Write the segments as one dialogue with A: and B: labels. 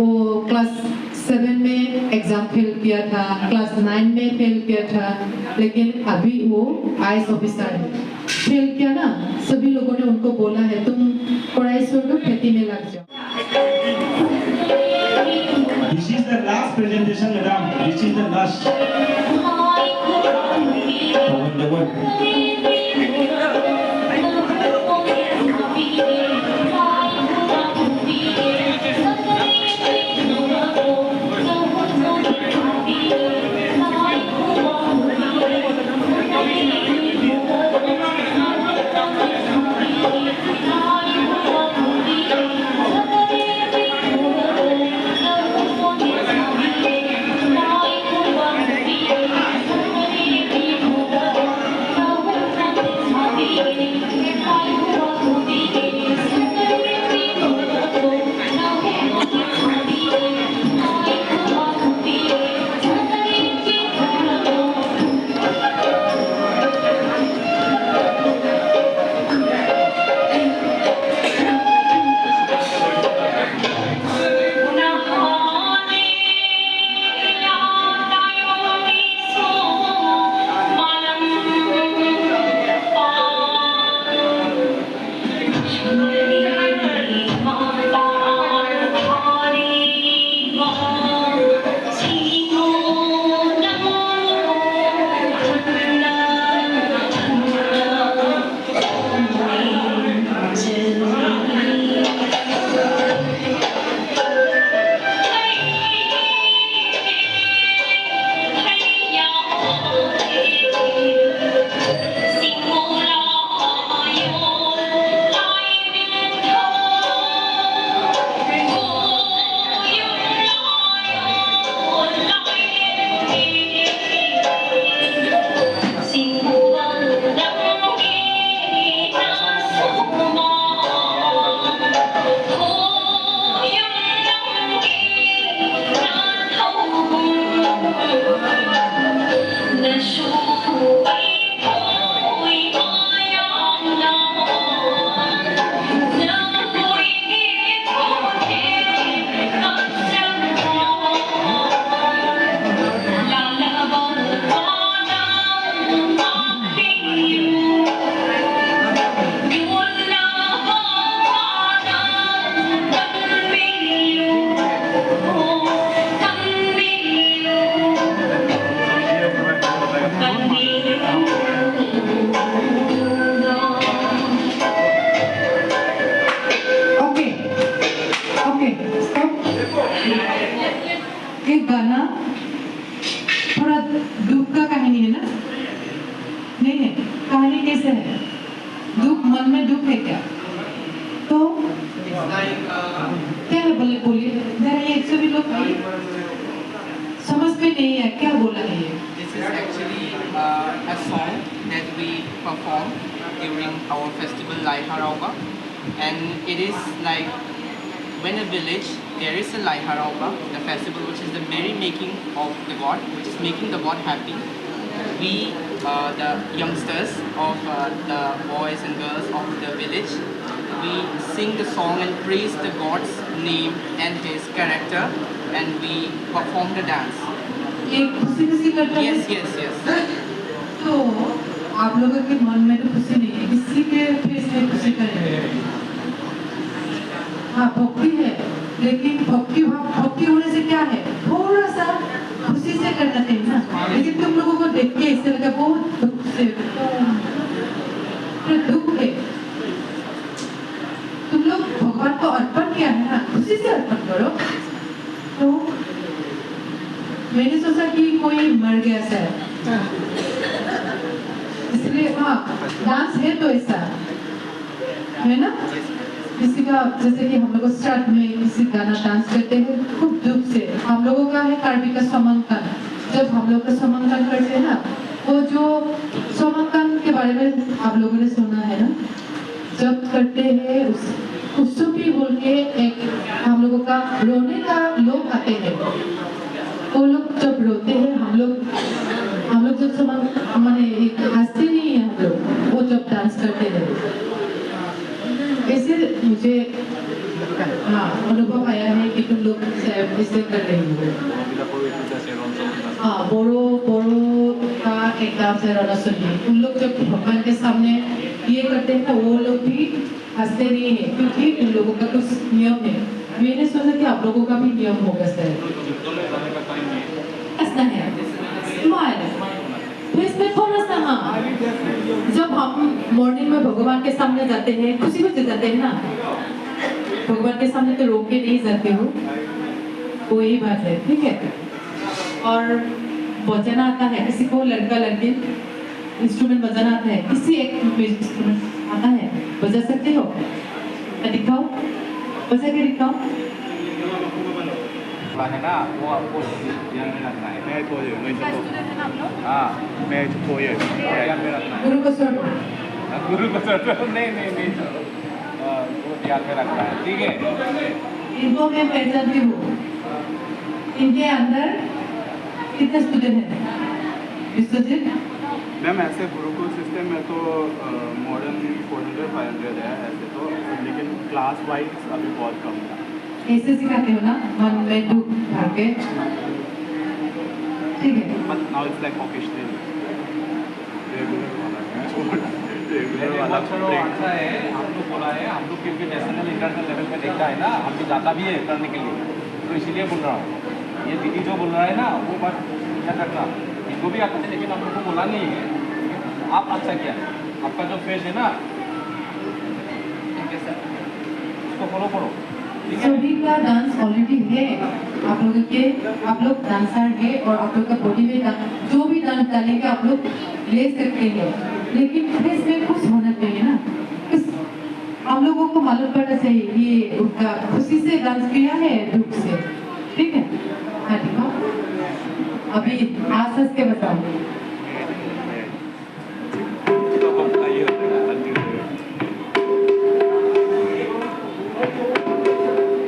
A: वो क्लास 7 में exam fail किया था, क्लास 9 में फेल किया था, लेकिन अभी वो आईएएस ऑफिसर है। फेल किया ना, सभी लोगों ने उनको बोला है तुम पढ़ाई छोड़ दो, खेती में लग जाओ।
B: This is the last presentation, madam. This is the last.
A: एक गाना थोड़ा दुख का कहानी है ना? नहीं है, कहानी कैसे है? दुख, मन में दुख है क्या? तो क्या है, बोलिए जरा, ये सभी लोग समझ में नहीं है क्या बोला है ये?
C: This is actually a song that we perform during our festival Lai Harauba, and it is like when a village there is a Lai Harauba, the festival which is the merry making of the god, which is making the god happy. We, the youngsters of the boys and girls of the village, we sing the song and praise the god's name and his character, and we perform the dance.
A: ये खुशी करता है?
C: Yes, yes, yes.
A: तो आप लोगों के मन में तो खुशी नहीं है, किसी के फेस में खुशी करेंगे? हाँ, भक्ति है, लेकिन भक्ति होने से क्या है, थोड़ा सा खुशी से करना चाहिए ना। लेकिन तुम लोगों को देख के ऐसे लगा बहुत दुख से, तो दुख है। तुम लोग भगवान को अर्पण किया है ना, खुशी से अर्पण करो। तो मैंने सोचा कि कोई मर गया सर, इसलिए हाँ डांस है तो ऐसा है ना। किसी का जैसे कि हम लोग स्टार्ट में किसी गाना डांस करते हैं खूब दुख से, हम लोगों का है कार्बी का समंकन। जब हम लोग का समंकन करते हैं ना, वो जो समंकन के बारे में आप लोगों ने सुना है ना, जब करते हैं उत्सुकी बोल के एक हम लोगों का रोने का लोग आते हैं। वो लोग जब रोते हैं, हम लोग जब माने हंसते नहीं है हम लोग, वो जब डांस करते हैं। ऐसे मुझे हाँ अनुभव आया है कि तुम लोग इसे कर रही हो हाँ बोरो बोरो का एक नाम से रहना सुनिए उन लोग जब भगवान के सामने ये करते हैं तो वो लोग भी हंसते नहीं है क्योंकि उन लोगों का कुछ नियम है मैंने सोचा कि आप लोगों का भी नियम होगा सर ऐसा है स्माइल तो इसमें थोड़ा सा हाँ जब हम मॉर्निंग में भगवान के सामने जाते हैं खुशी खुशी जाते हैं ना भगवान के सामने तो रोक के नहीं जाते हो वो यही बात है ठीक है और बजाना आता है किसी को लड़का लड़की इंस्ट्रूमेंट बजाना आता है किसी एक इंस्ट्रूमेंट आता है बजा सकते हो दिखाओ बजा के दिखाओ
D: है ना वो आपको ध्यान में रखना है मैं तो हाँ मैं तो ये ध्यान में रखना है
A: गुरु को सुनो
D: गुरु को नहीं वो ध्यान में रखना है ठीक है
A: इनको मैं पहचानती हूँ इनके अंदर कितने स्टूडेंट हैं विश्वजीत
E: मैम ऐसे गुरुकुल सिस्टम में तो मॉडर्न 400-500 है ऐसे तो लेकिन क्लास वाइज अभी बहुत कम है
A: ऐसे सिखाते हो ना मन में दुख भर के ठीक है
E: but now it's like occasional regular वाला
D: अच्छा है हम लोग बोला है हम लोग क्योंकि नेशनल इंटरनेशनल लेवल पे देखता है ना हम लोग जाता भी है करने के लिए तो इसीलिए बोल रहा हूँ ये दीदी जो बोल रहा है ना वो बात क्या करना इनको भी आता है लेकिन हम लोग को बोला नहीं है आप अच्छा किया आपका जो फेस है ना उसको फॉलो करो
A: सभी का डांस ऑलरेडी है आप लोगों के आप लोग डांसर है और आप लोग का बॉडी में जो भी डांस डालेंगे आप लोग ले सकते हैं लेकिन फेस में कुछ होना चाहिए ना कुछ हम लोगों को मालूम पड़ना चाहिए ये उनका खुशी से डांस किया है दुख से ठीक है हाँ दिखाओ अभी आस हंस के बताओ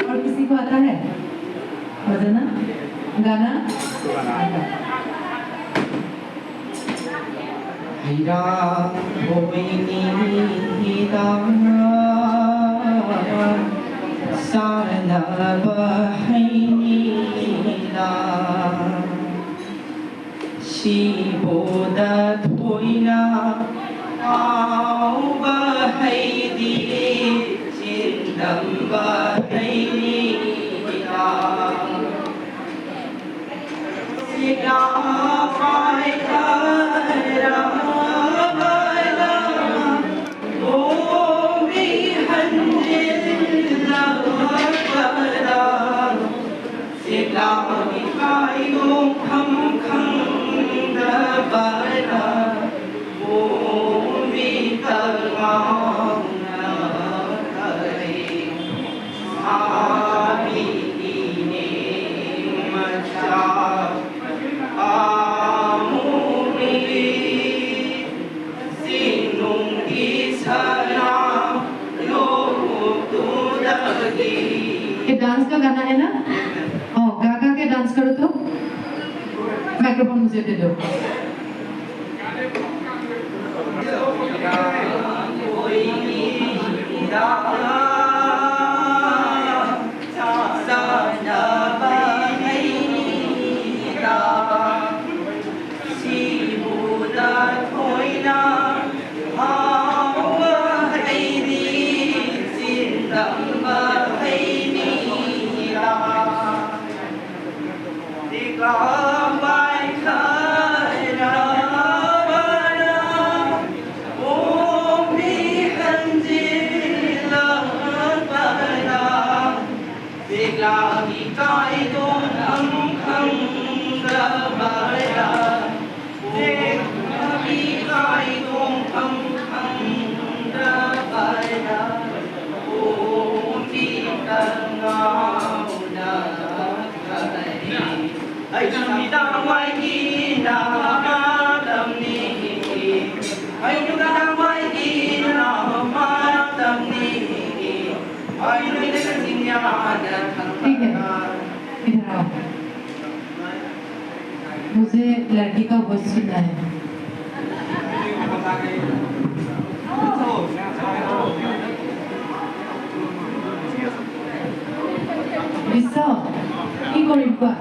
A: और किसी को आता है बजाना गाना
C: हिरा हिरा सारनब हैनीला शिबोद थोइना आव हैदी चिन्दम हैनीला सिगा फाइरा
A: ये डांस का गाना है ना हाँ गा गा के डांस करो तो माइक्रोफोन मुझे दे दो ठीक है इधर आओ मुझे लड़की का वॉइस सुनना है bisa কি কৰিম কোৱা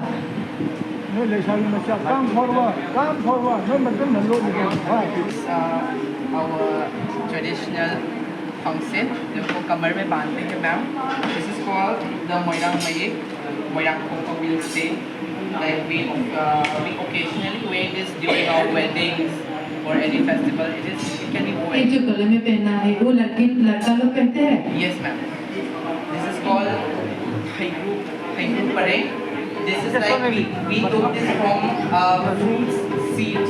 F: Nó lấy sao mà chả cam forward, nó mình cứ mình luôn được.
C: It's our traditional function जिसको कमर में बांधते हैं ma'am. This is called the Moirang Mayek. Moirang Kongko will say like we occasionally wear this during our weddings or any festival. It can be
A: ये
C: worn.
A: जो गले में पहना है वो लड़का लोग पहनते हैं
C: Yes, ma'am. This is called Haiku Parade. This is like we took this from fruits seed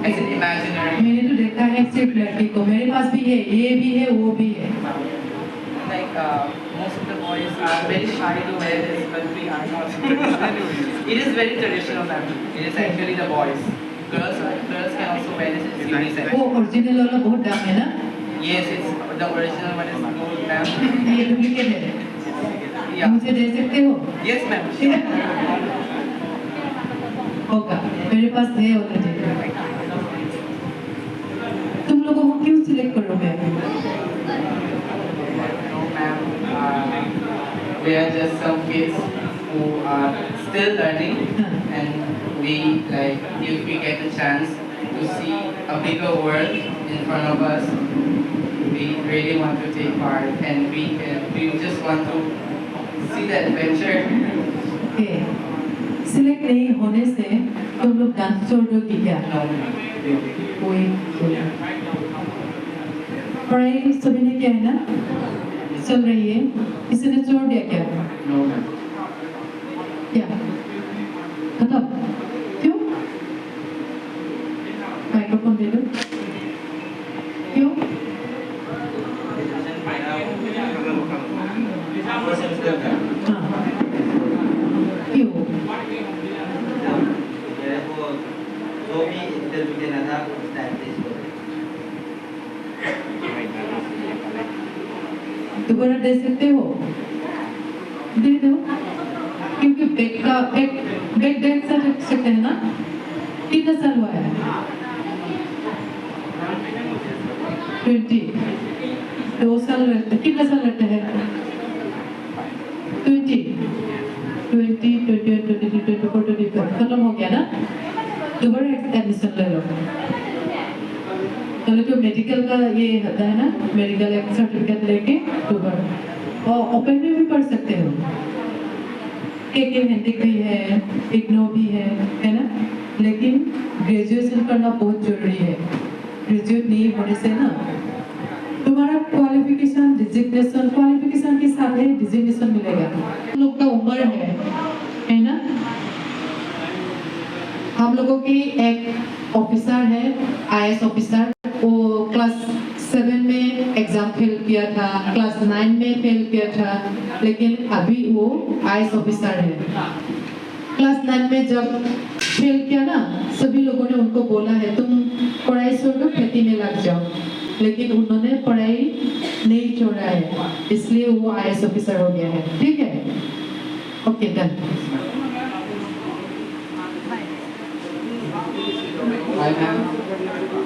C: as an imaginary.
A: मैंने तो देखा है सिर्फ लड़की को मेरे पास भी है ये भी है वो भी है
C: Like most of the boys are very shy to wear this, but we are not. It is very traditional, ma'am. It is actually the boys. Girls can also wear this. It's unisex.
A: वो original वाला बहुत दाम है ना
C: Yes, it's the original one is gold, ma'am.
A: ये duplicate है
C: Yeah.
A: मुझे दे सकते हो
C: Yes, ma'am. Sure.
A: होगा मेरे पास है ऑलरेडी तुम लोगों को क्यों सिलेक्ट करोगे
C: No, ma'am. We are just some kids who are still learning, and we like if we get a chance to see a bigger world in front of us, we really want to take part, and we just want to see the adventure.
A: Okay select नहीं होने से तुम लोग dance छोड़ोगे क्या
C: No,
A: कोई पढ़ाई सभी ने किया है ना चल रही है किसी ने छोड़ दिया क्या
C: no, ma'am.
A: क्या खत्म क्यों माइक्रोफोन दे दो क्यों हाँ क्यों
G: जो भी इंटरव्यू देना था उस टाइम पे इसको
A: दोबारा दे सकते हो दे दो क्योंकि बैक डेट सकते हैं ना कितना साल हुआ है 20 2 साल रहते कितना साल रहते हैं 24 खत्म हो गया ना दोबारा एडमिशन ले लो पहले तो मेडिकल का ये होता है ना मेडिकल सर्टिफिकेट लेके दोबारा और ओपन में भी पढ़ सकते हो के हिंदी भी है इग्नो भी है ना लेकिन ग्रेजुएशन करना बहुत जरूरी है ग्रेजुएट नहीं होने से ना तुम्हारा क्वालिफिकेशन डिजिग्नेशन क्वालिफिकेशन के साथ है डिजिग्नेशन मिलेगा हम लोग का उम्र है ना हम लोगों की एक ऑफिसर है आईएएस ऑफिसर वो क्लास 7 में एग्जाम फेल किया था क्लास 9 में फेल किया था लेकिन अभी वो आईएएस ऑफिसर है क्लास 9 में जब फेल किया ना सभी लोगों ने उनको बोला है तुम पढ़ाई छोड़ो खेती में लग जाओ लेकिन उन्होंने पढ़ाई नहीं छोड़ा है इसलिए वो आईएएस ऑफिसर हो गया है ठीक है ओके डन
C: Hi, ma'am.